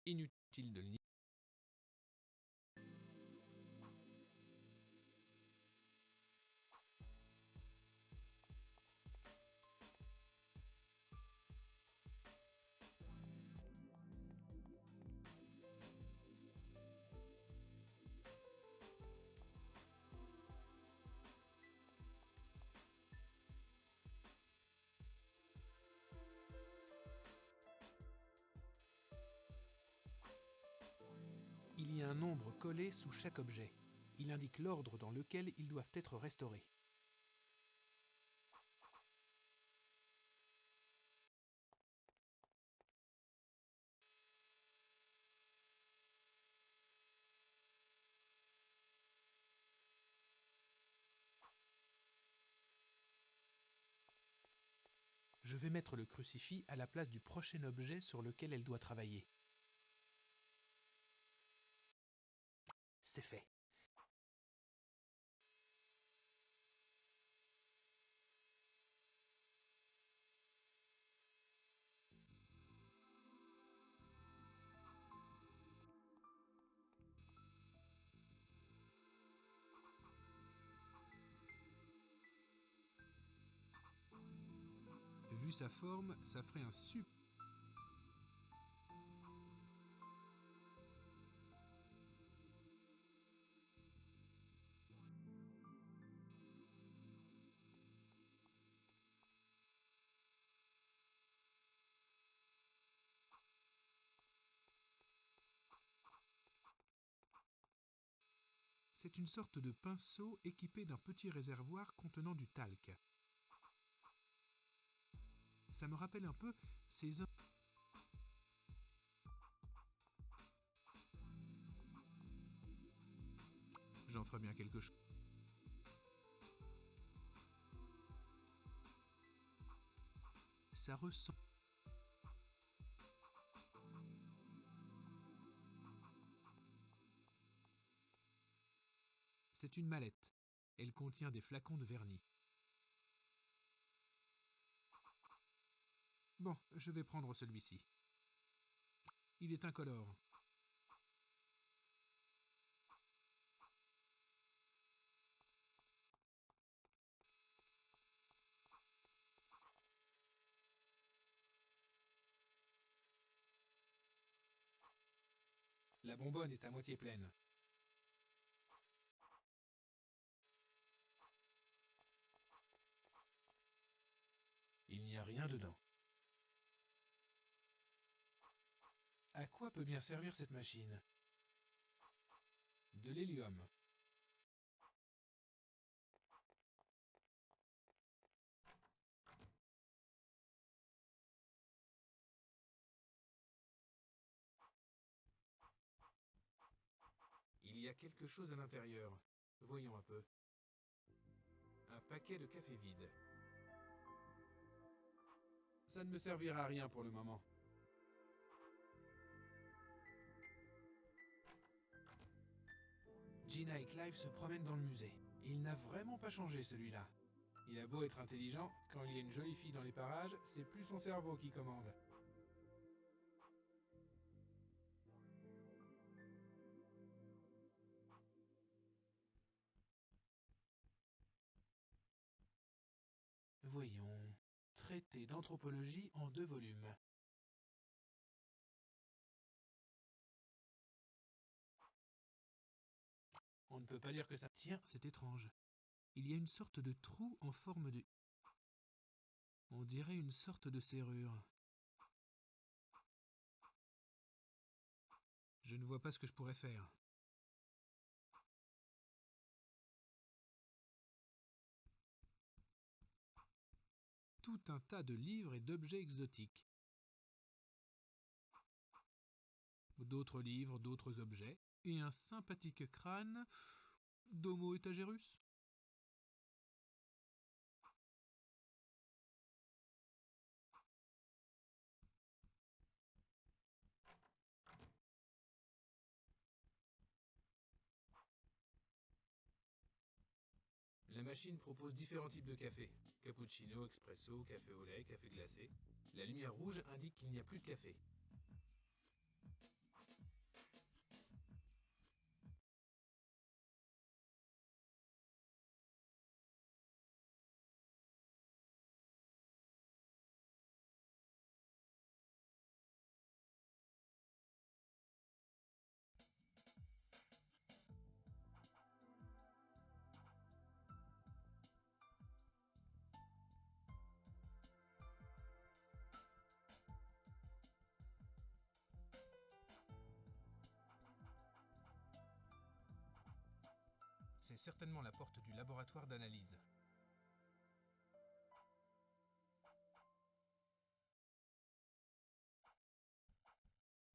Inutile de le nier. Il y a un nombre collé sous chaque objet. Il indique l'ordre dans lequel ils doivent être restaurés. Je vais mettre le crucifix à la place du prochain objet sur lequel elle doit travailler. C'est fait. Vu sa forme, ça ferait un super... C'est une sorte de pinceau équipé d'un petit réservoir contenant du talc. Ça me rappelle un peu ces... J'en ferai bien quelque chose. Ça ressemble... C'est une mallette. Elle contient des flacons de vernis. Bon, je vais prendre celui-ci. Il est incolore. La bonbonne est à moitié pleine. Il n'y a rien dedans. À quoi peut bien servir cette machine? De l'hélium. Il y a quelque chose à l'intérieur. Voyons un peu. Un paquet de café vide. Ça ne me servira à rien pour le moment. Gina et Clive se promènent dans le musée. Il n'a vraiment pas changé celui-là. Il a beau être intelligent, quand il y a une jolie fille dans les parages, c'est plus son cerveau qui commande. Voyons. Traité d'anthropologie en 2 volumes. On ne peut pas dire que ça... Tiens, c'est étrange. Il y a une sorte de trou en forme de... On dirait une sorte de serrure. Je ne vois pas ce que je pourrais faire. Tout un tas de livres et d'objets exotiques. D'autres livres, d'autres objets, et un sympathique crâne d'Homo etagerus. La machine propose différents types de café. Cappuccino, expresso, café au lait, café glacé. La lumière rouge indique qu'il n'y a plus de café. C'est certainement la porte du laboratoire d'analyse.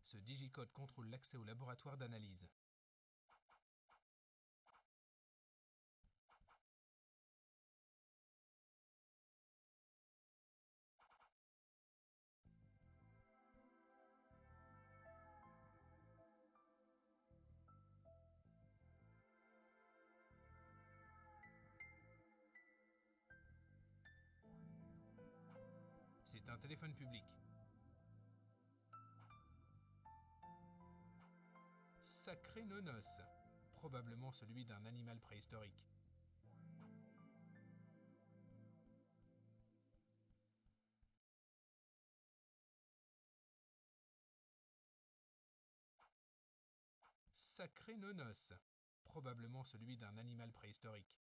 Ce digicode contrôle l'accès au laboratoire d'analyse. C'est un téléphone public. Sacré nonos, probablement celui d'un animal préhistorique. Sacré nonos, probablement celui d'un animal préhistorique.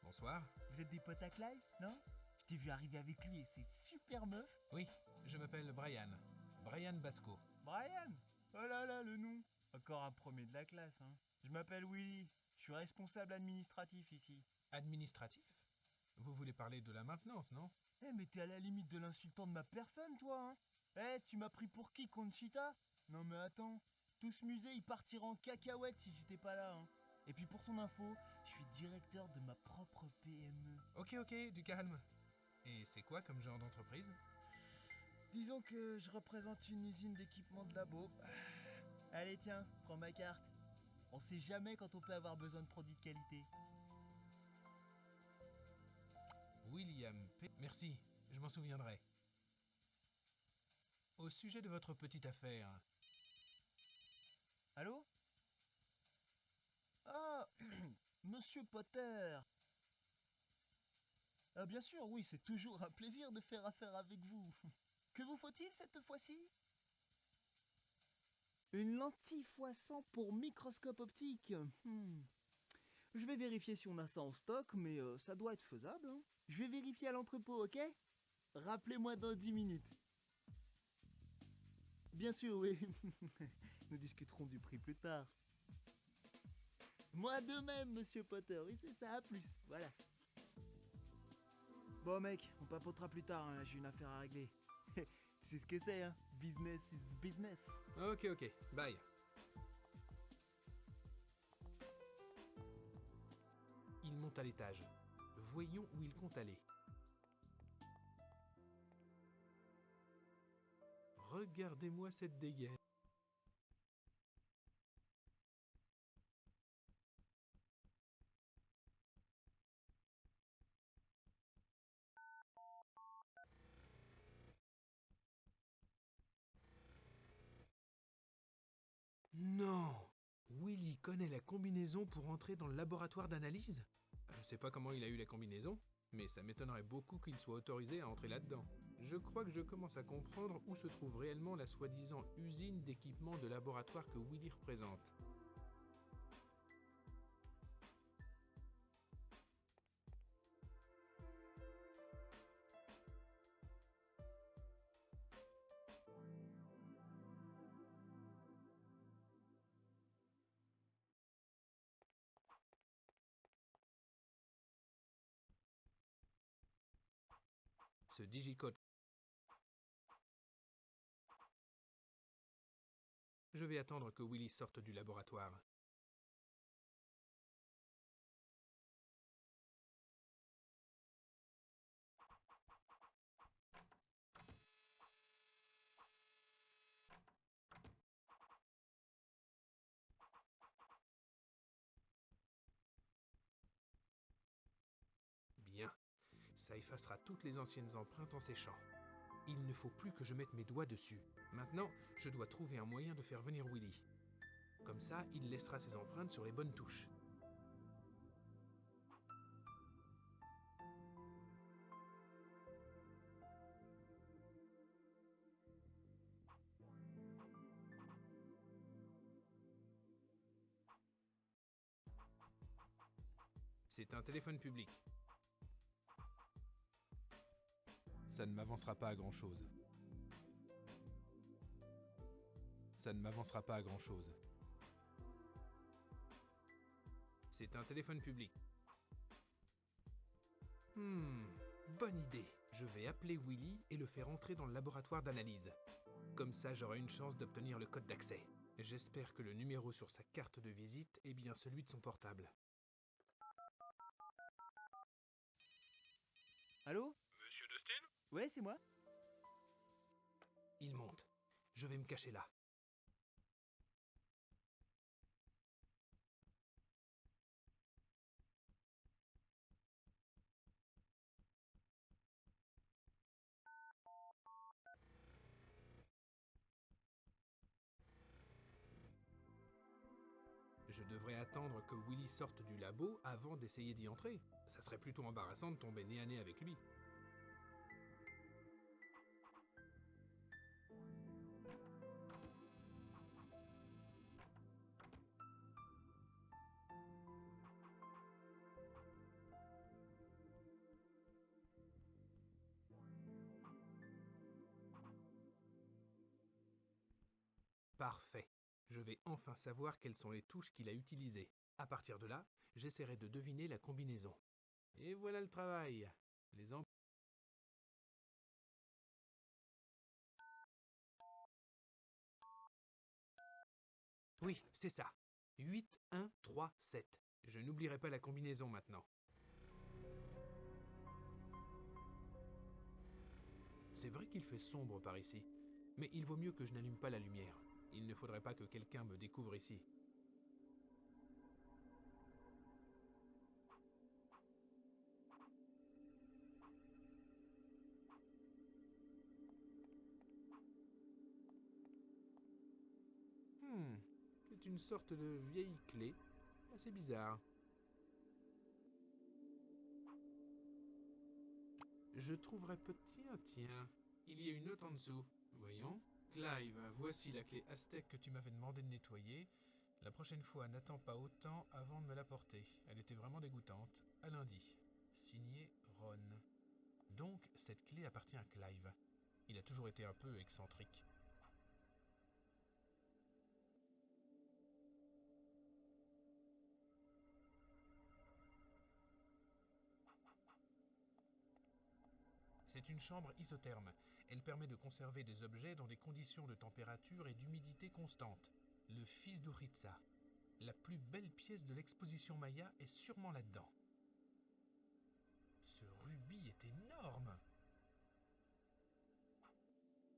Bonsoir. Vous êtes des potes à Clive, non? Je t'ai vu arriver avec lui et cette super meuf. Oui, je m'appelle Brian. Brian Basco. Brian? Oh là là, le nom. Encore un premier de la classe, hein. Je m'appelle Willy. Je suis responsable administratif ici. Administratif? Vous voulez parler de la maintenance, non? Eh, mais t'es à la limite de l'insultant de ma personne, toi, hein? Eh, tu m'as pris pour qui, Conchita? Non mais attends, tout ce musée il partira en cacahuète si j'étais pas là, hein. Et puis pour ton info, je suis directeur de ma propre PME. Ok, du calme. Et c'est quoi comme genre d'entreprise? Disons que je représente une usine d'équipement de labo. Allez tiens, prends ma carte. On sait jamais quand on peut avoir besoin de produits de qualité. William P. Merci, je m'en souviendrai. Au sujet de votre petite affaire... Allô? Ah, Monsieur Potter. Ah bien sûr, oui, c'est toujours un plaisir de faire affaire avec vous. Que vous faut-il cette fois-ci? Une lentille x100 pour microscope optique. Je vais vérifier si on a ça en stock, mais ça doit être faisable, hein. Je vais vérifier à l'entrepôt, ok? Rappelez-moi dans 10 minutes. Bien sûr, oui. Nous discuterons du prix plus tard. Moi de même, monsieur Potter. Oui, c'est ça, à plus. Voilà. Bon, mec, on papotera plus tard, hein. J'ai une affaire à régler. Tu sais ce que c'est, hein? Business is business. Ok, bye. Il monte à l'étage. Voyons où il compte aller. Regardez-moi cette dégaine. Non! Willy connaît la combinaison pour entrer dans le laboratoire d'analyse? Je sais pas comment il a eu la combinaison, mais ça m'étonnerait beaucoup qu'il soit autorisé à entrer là-dedans. Je crois que je commence à comprendre où se trouve réellement la soi-disant usine d'équipement de laboratoire que Willy représente. Ce digicode. Je vais attendre que Willy sorte du laboratoire. Bien, ça effacera toutes les anciennes empreintes en séchant. Il ne faut plus que je mette mes doigts dessus. Maintenant, je dois trouver un moyen de faire venir Willy. Comme ça, il laissera ses empreintes sur les bonnes touches. C'est un téléphone public. Ça ne m'avancera pas à grand-chose. Ça ne m'avancera pas à grand-chose. C'est un téléphone public. Bonne idée. Je vais appeler Willy et le faire entrer dans le laboratoire d'analyse. Comme ça, j'aurai une chance d'obtenir le code d'accès. J'espère que le numéro sur sa carte de visite est bien celui de son portable. Allô? Monsieur Dustin? Ouais, c'est moi. Il monte. Je vais me cacher là. Je devrais attendre que Willy sorte du labo avant d'essayer d'y entrer. Ça serait plutôt embarrassant de tomber nez à nez avec lui. Parfait. Je vais enfin savoir quelles sont les touches qu'il a utilisées. À partir de là, j'essaierai de deviner la combinaison. Et voilà le travail. Les em- Oui, c'est ça. 8, 1, 3, 7. Je n'oublierai pas la combinaison maintenant. C'est vrai qu'il fait sombre par ici, mais il vaut mieux que je n'allume pas la lumière. Il ne faudrait pas que quelqu'un me découvre ici. C'est une sorte de vieille clé. Assez bizarre. Je trouverais peut... Tiens, il y a une note en dessous. Voyons. Clive, voici la clé Aztec que tu m'avais demandé de nettoyer. La prochaine fois, n'attends pas autant avant de me l'apporter. Elle était vraiment dégoûtante. À lundi. Signé Ron. Donc, cette clé appartient à Clive. Il a toujours été un peu excentrique. C'est une chambre isotherme. Elle permet de conserver des objets dans des conditions de température et d'humidité constantes. Le fils d'Uritza. La plus belle pièce de l'exposition Maya est sûrement là-dedans. Ce rubis est énorme!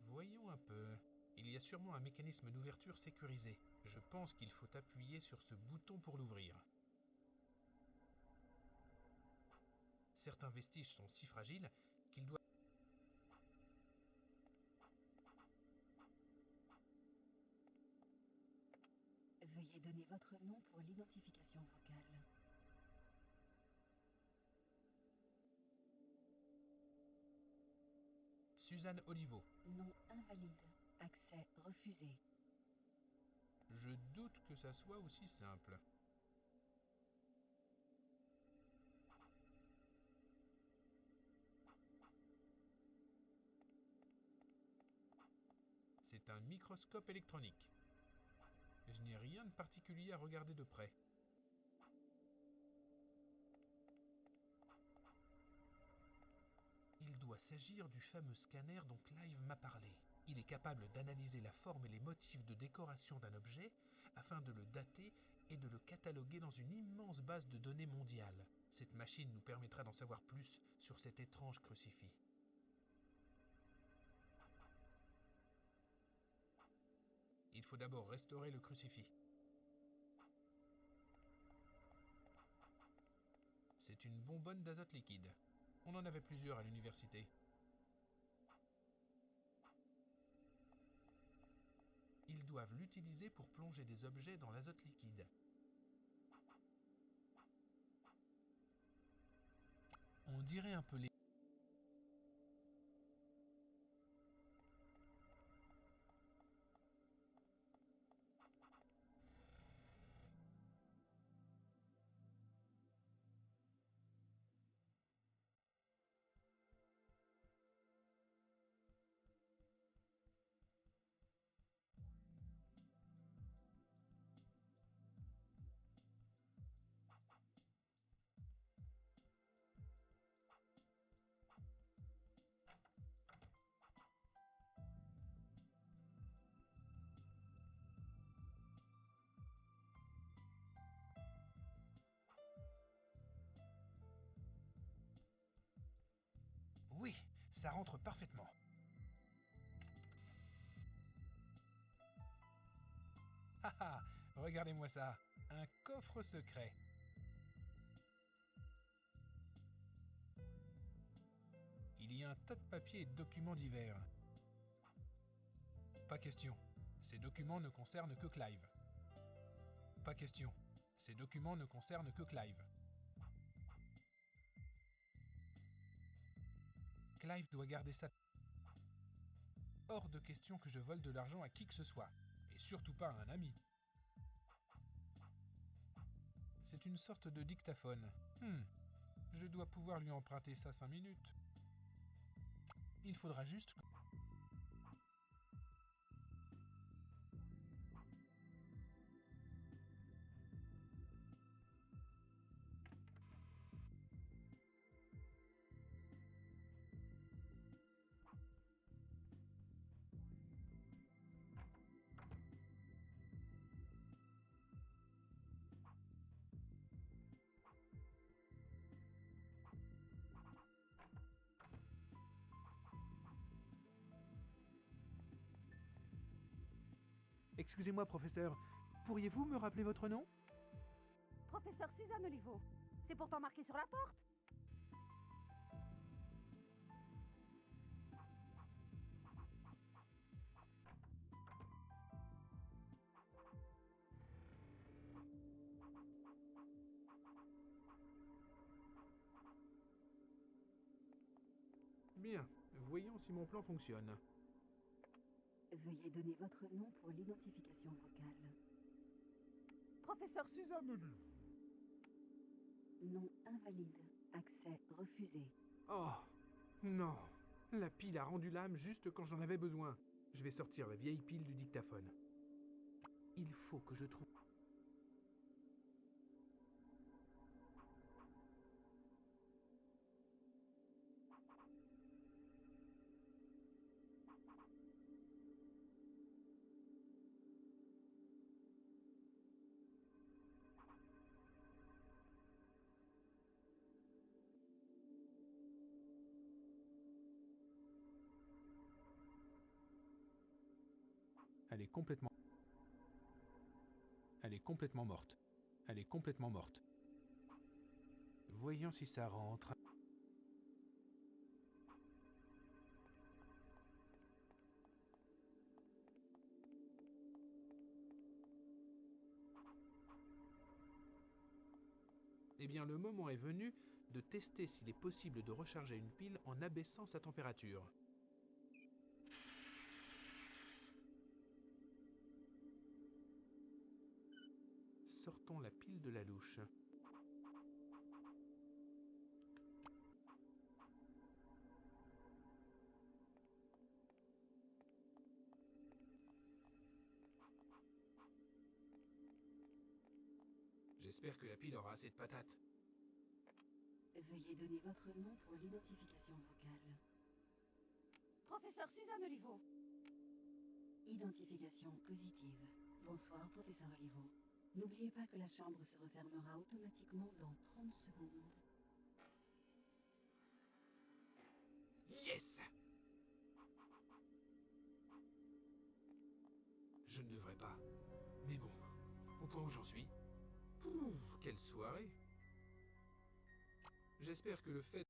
Voyons un peu. Il y a sûrement un mécanisme d'ouverture sécurisé. Je pense qu'il faut appuyer sur ce bouton pour l'ouvrir. Certains vestiges sont si fragiles qu'ils doivent... Veuillez donner votre nom pour l'identification vocale. Suzanne Olivo. Nom invalide. Accès refusé. Je doute que ça soit aussi simple. C'est un microscope électronique. Je n'ai rien de particulier à regarder de près. Il doit s'agir du fameux scanner dont Clive m'a parlé. Il est capable d'analyser la forme et les motifs de décoration d'un objet afin de le dater et de le cataloguer dans une immense base de données mondiale. Cette machine nous permettra d'en savoir plus sur cet étrange crucifix. Il faut d'abord restaurer le crucifix. C'est une bonbonne d'azote liquide. On en avait plusieurs à l'université. Ils doivent l'utiliser pour plonger des objets dans l'azote liquide. On dirait un peu les... Ça rentre parfaitement. Haha, regardez-moi ça. Un coffre secret. Il y a un tas de papiers et de documents divers. Pas question. Ces documents ne concernent que Clive. Pas question. Ces documents ne concernent que Clive. Clive doit garder ça. Hors de question que je vole de l'argent à qui que ce soit. Et surtout pas à un ami. C'est une sorte de dictaphone. Je dois pouvoir lui emprunter ça 5 minutes. Il faudra juste... Excusez-moi, professeur. Pourriez-vous me rappeler votre nom? Professeur Suzanne Olivo. C'est pourtant marqué sur la porte. Bien, voyons si mon plan fonctionne. Veuillez donner votre nom pour l'identification vocale. Professeur Suzanne Olivo. Nom invalide. Accès refusé. Oh, non. La pile a rendu l'âme juste quand j'en avais besoin. Je vais sortir la vieille pile du dictaphone. Il faut que je trouve... Elle est complètement... Elle est complètement morte. Elle est complètement morte. Voyons si ça rentre. Eh bien, le moment est venu de tester s'il est possible de recharger une pile en abaissant sa température. Sortons la pile de la louche. J'espère que la pile aura assez de patates. Veuillez donner votre nom pour l'identification vocale. Professeur Suzanne Olivo. Identification positive. Bonsoir, professeur Olivo. N'oubliez pas que la chambre se refermera automatiquement dans 30 secondes. Yes! Je ne devrais pas. Mais bon, au point où j'en suis... Quelle soirée! J'espère que le fait...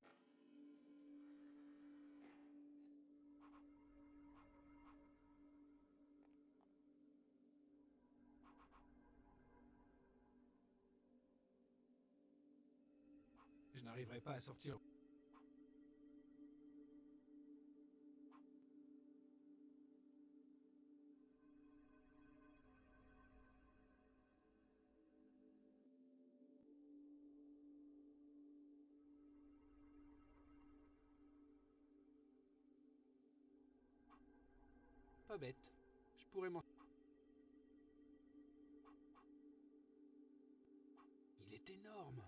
Je n'arriverai pas à sortir... Pas bête. Je pourrais m'en... Il est énorme.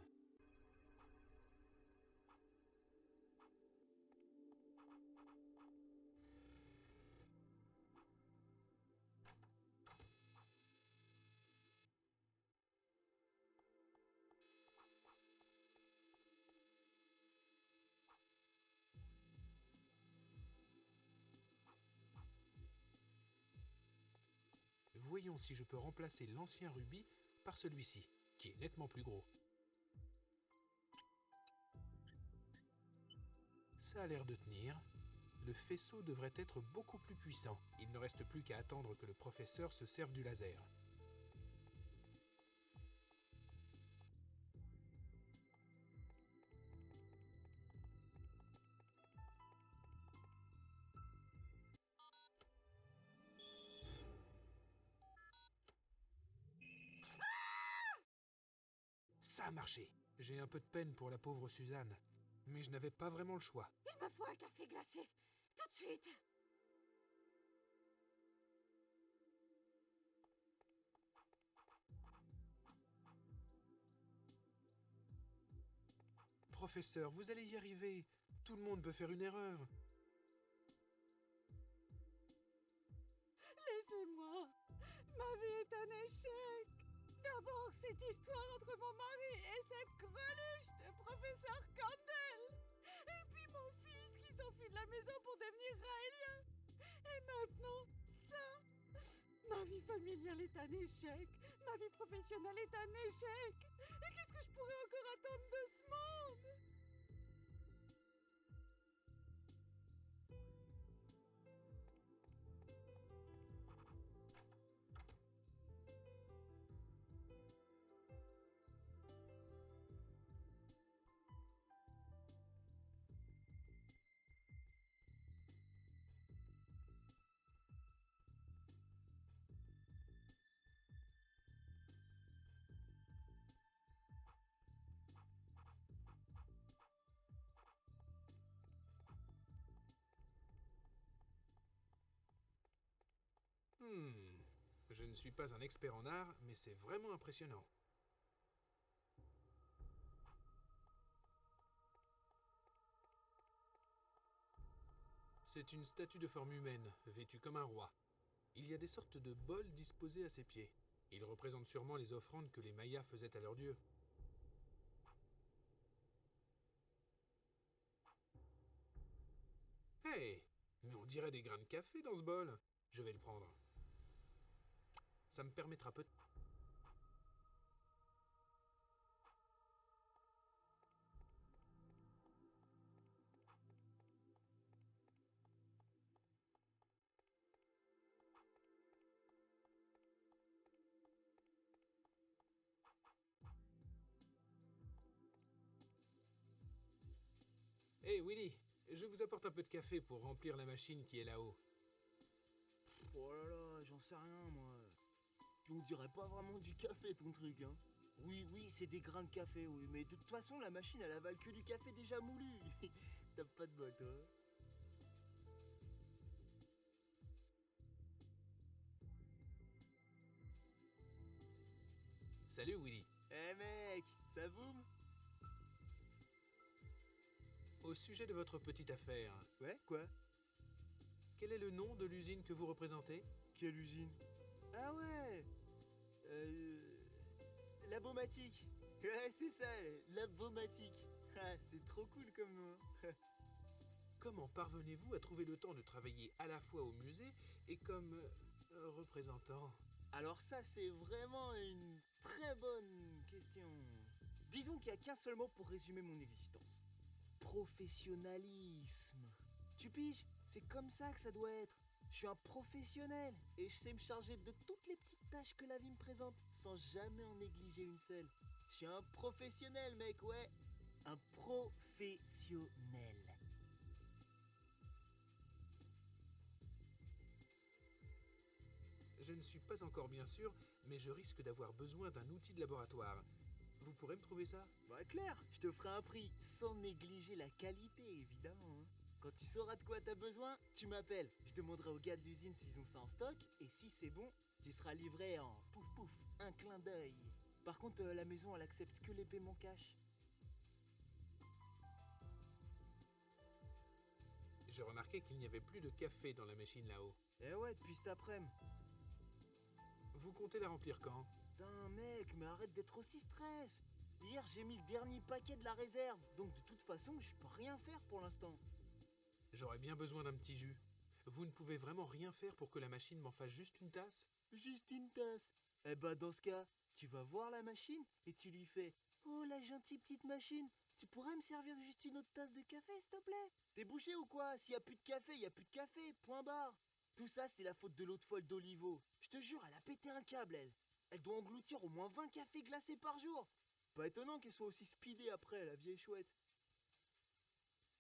voyons si je peux remplacer l'ancien rubis par celui-ci, qui est nettement plus gros. Ça a l'air de tenir. Le faisceau devrait être beaucoup plus puissant. Il ne reste plus qu'à attendre que le professeur se serve du laser. Ça a marché. J'ai un peu de peine pour la pauvre Suzanne, mais je n'avais pas vraiment le choix. Il me faut un café glacé. Tout de suite. Professeur, vous allez y arriver. Tout le monde peut faire une erreur. Laissez-moi. Ma vie est un échec. D'abord, cette histoire entre mon mari et cette greluche de professeur Campbell. Et puis mon fils qui s'enfuit de la maison pour devenir raélien. Et maintenant, ça. Ma vie familiale est un échec. Ma vie professionnelle est un échec. Et qu'est-ce que je pourrais encore attendre de ce monde? Je ne suis pas un expert en art, mais c'est vraiment impressionnant. C'est une statue de forme humaine, vêtue comme un roi. Il y a des sortes de bols disposés à ses pieds. Il représente sûrement les offrandes que les Mayas faisaient à leurs dieux. Hey, mais on dirait des grains de café dans ce bol. Je vais le prendre. Ça me permettra peut-être... Hey Willy, je vous apporte un peu de café pour remplir la machine qui est là-haut. Oh là là, j'en sais rien, moi. Puis on dirait pas vraiment du café, ton truc, hein. Oui, oui, c'est des grains de café, oui. Mais de toute façon, la machine, elle avale que du café déjà moulu. T'as pas de bol, toi. Salut Willy. Eh mec, ça boum? Au sujet de votre petite affaire, Ouais, quoi? quel est le nom de l'usine que vous représentez? Quelle usine? Ah ouais, Labomatique. Ouais, c'est ça, Labomatique. Ah, c'est trop cool comme nom, hein. Comment parvenez-vous à trouver le temps de travailler à la fois au musée et comme représentant? Alors ça, c'est vraiment une très bonne question. Disons qu'il n'y a qu'un seul mot pour résumer mon existence. Professionnalisme. Tu piges? C'est comme ça que ça doit être. Je suis un professionnel et je sais me charger de toutes les petites tâches que la vie me présente sans jamais en négliger une seule. Je suis un professionnel, mec, ouais. Un professionnel. Je ne suis pas encore bien sûr, mais je risque d'avoir besoin d'un outil de laboratoire. Vous pourrez me trouver ça? Bah clair, je te ferai un prix, sans négliger la qualité, évidemment, hein. Quand tu sauras de quoi t'as besoin, tu m'appelles. Je demanderai aux gars de l'usine s'ils ont ça en stock, et si c'est bon, tu seras livré en pouf pouf, un clin d'œil. Par contre, la maison, elle accepte que les paiements cash. J'ai remarqué qu'il n'y avait plus de café dans la machine là-haut. Eh ouais, depuis cet après-midi. Vous comptez la remplir quand? Putain, mec, mais arrête d'être aussi stress. Hier, j'ai mis le dernier paquet de la réserve, donc de toute façon, je peux rien faire pour l'instant. J'aurais bien besoin d'un petit jus. Vous ne pouvez vraiment rien faire pour que la machine m'en fasse juste une tasse? Juste une tasse. Eh ben dans ce cas, tu vas voir la machine et tu lui fais « Oh la gentille petite machine, tu pourrais me servir juste une autre tasse de café s'il te plaît ?» T'es bouché ou quoi? S'il y a plus de café, il y a plus de café, point barre. Tout ça c'est la faute de l'autre folle d'Olivo. Je te jure, elle a pété un câble elle. Elle doit engloutir au moins 20 cafés glacés par jour. Pas étonnant qu'elle soit aussi speedée après, la vieille chouette.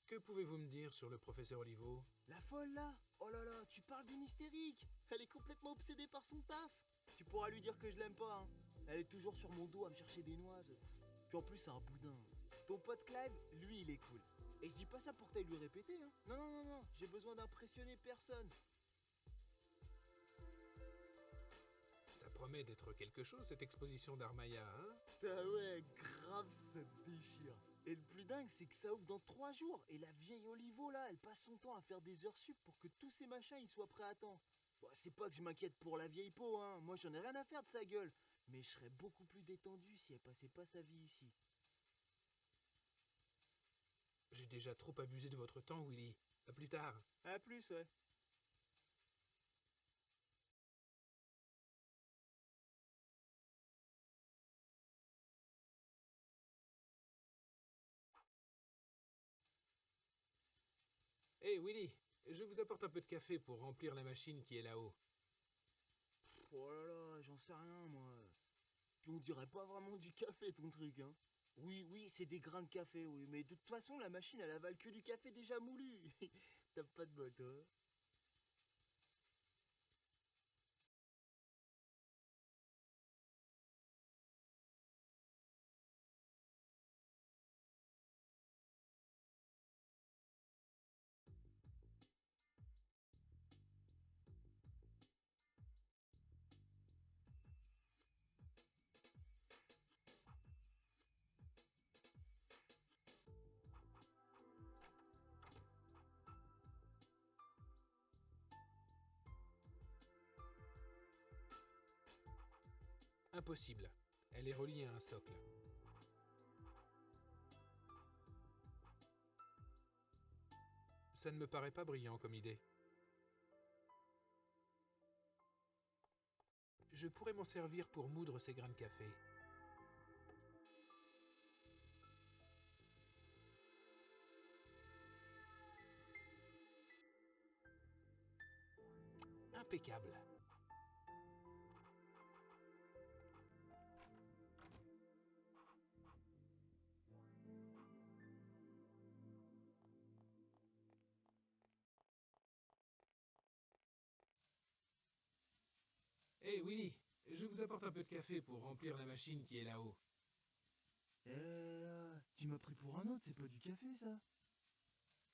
Que pouvez-vous me dire sur le professeur Olivo? La folle là? Oh là là, tu parles d'une hystérique. Elle est complètement obsédée par son taf. Tu pourras lui dire que je l'aime pas, hein. Elle est toujours sur mon dos à me chercher des noises. Puis en plus, c'est un boudin. Ton pote Clive, lui, il est cool. Et je dis pas ça pour que t'ailles lui répéter, hein. Non, non, non, non, j'ai besoin d'impressionner personne. Ça promet d'être quelque chose, cette exposition d'Armaya, hein? Ah ouais, grave, ça te déchire. Et le plus dingue, c'est que ça ouvre dans 3 jours. Et la vieille Olivo, là, elle passe son temps à faire des heures sup pour que tous ces machins, ils soient prêts à temps. Bon, c'est pas que je m'inquiète pour la vieille peau, hein. Moi, j'en ai rien à faire de sa gueule. Mais je serais beaucoup plus détendu si elle passait pas sa vie ici. J'ai déjà trop abusé de votre temps, Willy. À plus tard. À plus, ouais. Hé, Willy, je vous apporte un peu de café pour remplir la machine qui est là-haut. Oh là là, j'en sais rien, moi. Puis on dirait pas vraiment du café, ton truc, hein. Oui, oui, c'est des grains de café, oui. Mais de toute façon, la machine, elle avale que du café déjà moulu. T'as pas de bol, toi. Impossible. Elle est reliée à un socle. Ça ne me paraît pas brillant comme idée. Je pourrais m'en servir pour moudre ces grains de café. Impeccable. Hé, Willy, je vous apporte un peu de café pour remplir la machine qui est là-haut. Tu m'as pris pour un autre, c'est pas du café, ça?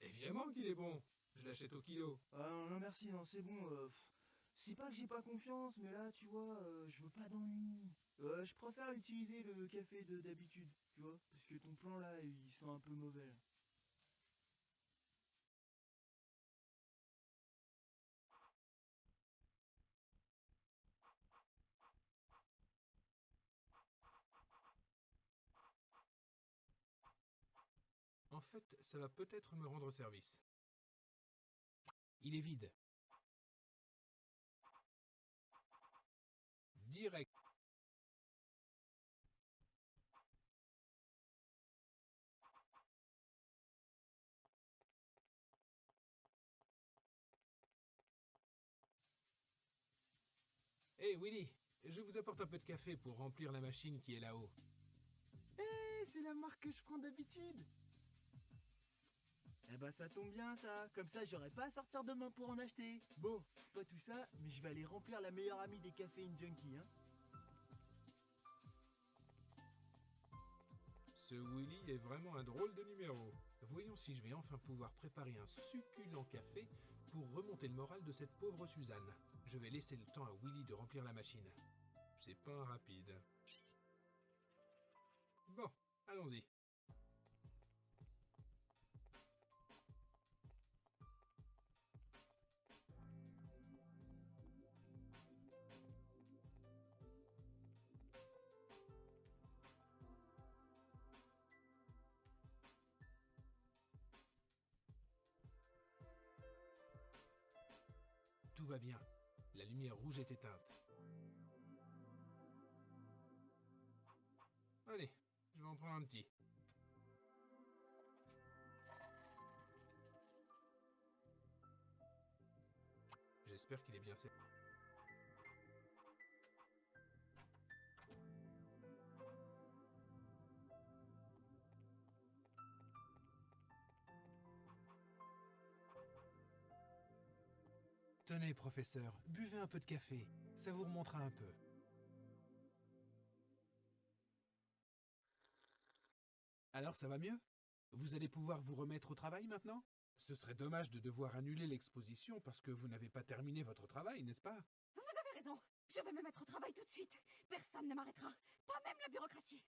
Évidemment qu'il est bon. Je l'achète au kilo. Ah non, non, merci, non, c'est bon. C'est pas que j'ai pas confiance, mais là, tu vois, je veux pas d'ennui. Je préfère utiliser le café de d'habitude, tu vois, parce que ton plan là, il sent un peu mauvais. En fait, ça va peut-être me rendre service. Il est vide. Direct. Hé, Willy, je vous apporte un peu de café pour remplir la machine qui est là-haut. C'est la marque que je prends d'habitude. Eh ben ça tombe bien ça, comme ça j'aurai pas à sortir demain pour en acheter. Bon, c'est pas tout ça, mais je vais aller remplir la meilleure amie des caféines junkies, hein. Ce Willy est vraiment un drôle de numéro. Voyons si je vais enfin pouvoir préparer un succulent café pour remonter le moral de cette pauvre Suzanne. Je vais laisser le temps à Willy de remplir la machine. C'est pas un rapide. Bon, allons-y. Tout va bien. La lumière rouge est éteinte. Allez, je vais en prendre un petit. J'espère qu'il est bien servi. Tenez, professeur, buvez un peu de café. Ça vous remontera un peu. Alors, ça va mieux? Vous allez pouvoir vous remettre au travail maintenant? Ce serait dommage de devoir annuler l'exposition parce que vous n'avez pas terminé votre travail, n'est-ce pas? Vous avez raison. Je vais me mettre au travail tout de suite. Personne ne m'arrêtera. Pas même la bureaucratie.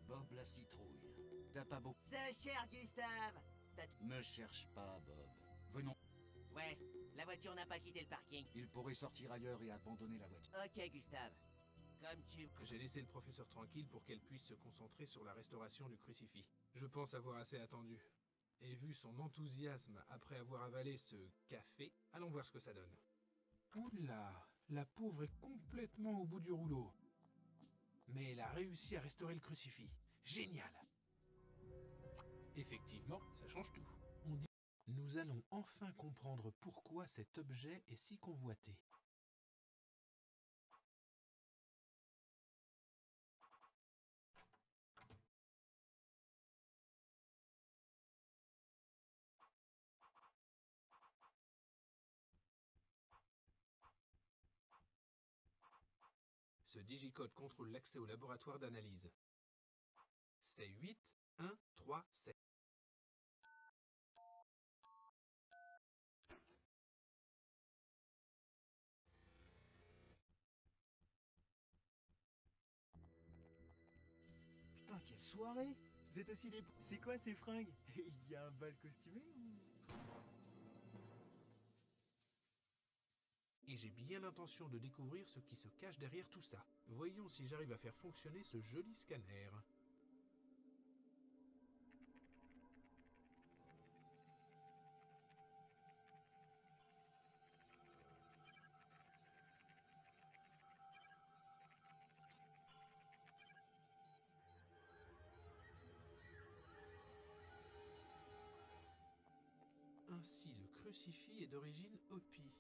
Bob la citrouille. T'as pas beau... C'est cher, Gustave. Me cherche pas, Bob. Venons. Ouais, la voiture n'a pas quitté le parking. Il pourrait sortir ailleurs et abandonner la voiture. Ok, Gustave. Comme tu... J'ai laissé le professeur tranquille pour qu'elle puisse se concentrer sur la restauration du crucifix. Je pense avoir assez attendu. Et vu son enthousiasme après avoir avalé ce café, allons voir ce que ça donne. Oula, la pauvre est complètement au bout du rouleau. Mais elle a réussi à restaurer le crucifix. Génial! Effectivement, ça change tout. On dit... Nous allons enfin comprendre pourquoi cet objet est si convoité. Ce digicode contrôle l'accès au laboratoire d'analyse. C'est 8, 1, 3, 7. Putain, quelle soirée! Vous êtes aussi des... C'est quoi ces fringues? Il y a un bal costumé ou... Et j'ai bien l'intention de découvrir ce qui se cache derrière tout ça. Voyons si j'arrive à faire fonctionner ce joli scanner. Ainsi, le crucifix est d'origine Hopi.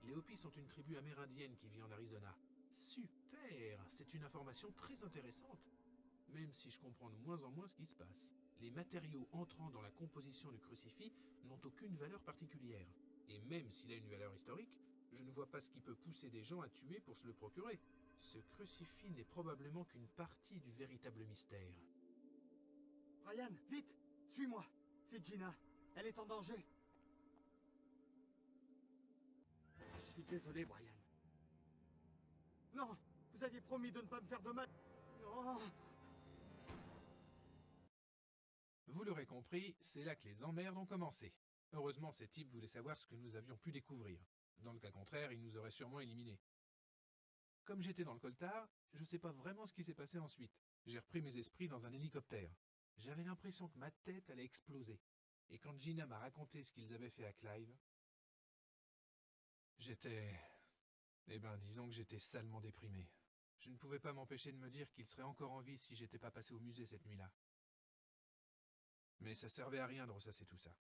Les Hopis sont une tribu amérindienne qui vit en Arizona. Super! C'est une information très intéressante. Même si je comprends de moins en moins ce qui se passe. Les matériaux entrant dans la composition du crucifix n'ont aucune valeur particulière. Et même s'il a une valeur historique, je ne vois pas ce qui peut pousser des gens à tuer pour se le procurer. Ce crucifix n'est probablement qu'une partie du véritable mystère. Ryan, vite! Suis-moi! C'est Gina. Elle est en danger. Je suis désolé, Brian. Non! Vous aviez promis de ne pas me faire de mal. Non! Vous l'aurez compris, c'est là que les emmerdes ont commencé. Heureusement, ces types voulaient savoir ce que nous avions pu découvrir. Dans le cas contraire, ils nous auraient sûrement éliminés. Comme j'étais dans le coltard, je ne sais pas vraiment ce qui s'est passé ensuite. J'ai repris mes esprits dans un hélicoptère. J'avais l'impression que ma tête allait exploser. Et quand Gina m'a raconté ce qu'ils avaient fait à Clive, j'étais... disons que j'étais salement déprimé. Je ne pouvais pas m'empêcher de me dire qu'il serait encore en vie si j'étais pas passé au musée cette nuit-là. Mais ça servait à rien de ressasser tout ça.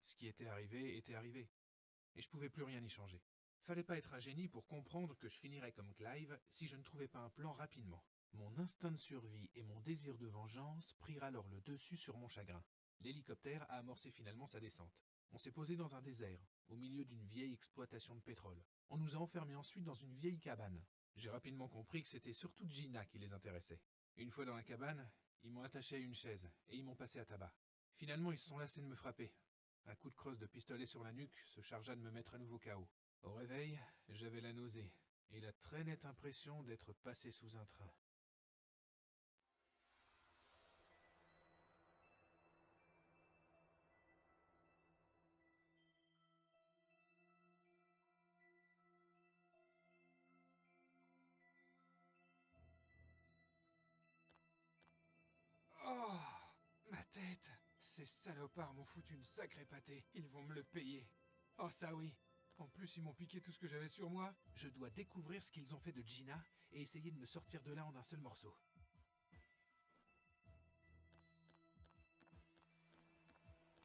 Ce qui était arrivé, et je pouvais plus rien y changer. Fallait pas être un génie pour comprendre que je finirais comme Clive si je ne trouvais pas un plan rapidement. Mon instinct de survie et mon désir de vengeance prirent alors le dessus sur mon chagrin. L'hélicoptère a amorcé finalement sa descente. On s'est posé dans un désert, au milieu d'une vieille exploitation de pétrole. On nous a enfermés ensuite dans une vieille cabane. J'ai rapidement compris que c'était surtout Gina qui les intéressait. Une fois dans la cabane, ils m'ont attaché à une chaise et ils m'ont passé à tabac. Finalement, ils se sont lassés de me frapper. Un coup de crosse de pistolet sur la nuque se chargea de me mettre à nouveau KO. Au réveil, j'avais la nausée et la très nette impression d'être passé sous un train. Oh, ma tête, Ces salopards m'ont foutu une sacrée pâtée. Ils vont me le payer. Oh ça oui. En plus, ils m'ont piqué tout ce que j'avais sur moi. Je dois découvrir ce qu'ils ont fait de Gina et essayer de me sortir de là en un seul morceau.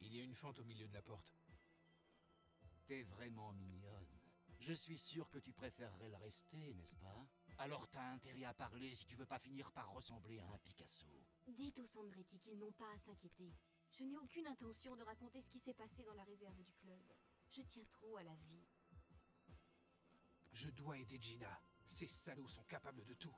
Il y a une fente au milieu de la porte. T'es vraiment mignonne. Je suis sûr que tu préférerais le rester, n'est-ce pas? Alors t'as intérêt à parler si tu veux pas finir par ressembler à un Picasso. Dites aux Sandretti qu'ils n'ont pas à s'inquiéter. Je n'ai aucune intention de raconter ce qui s'est passé dans la réserve du club. Je tiens trop à la vie. Je dois aider Gina. Ces salauds sont capables de tout.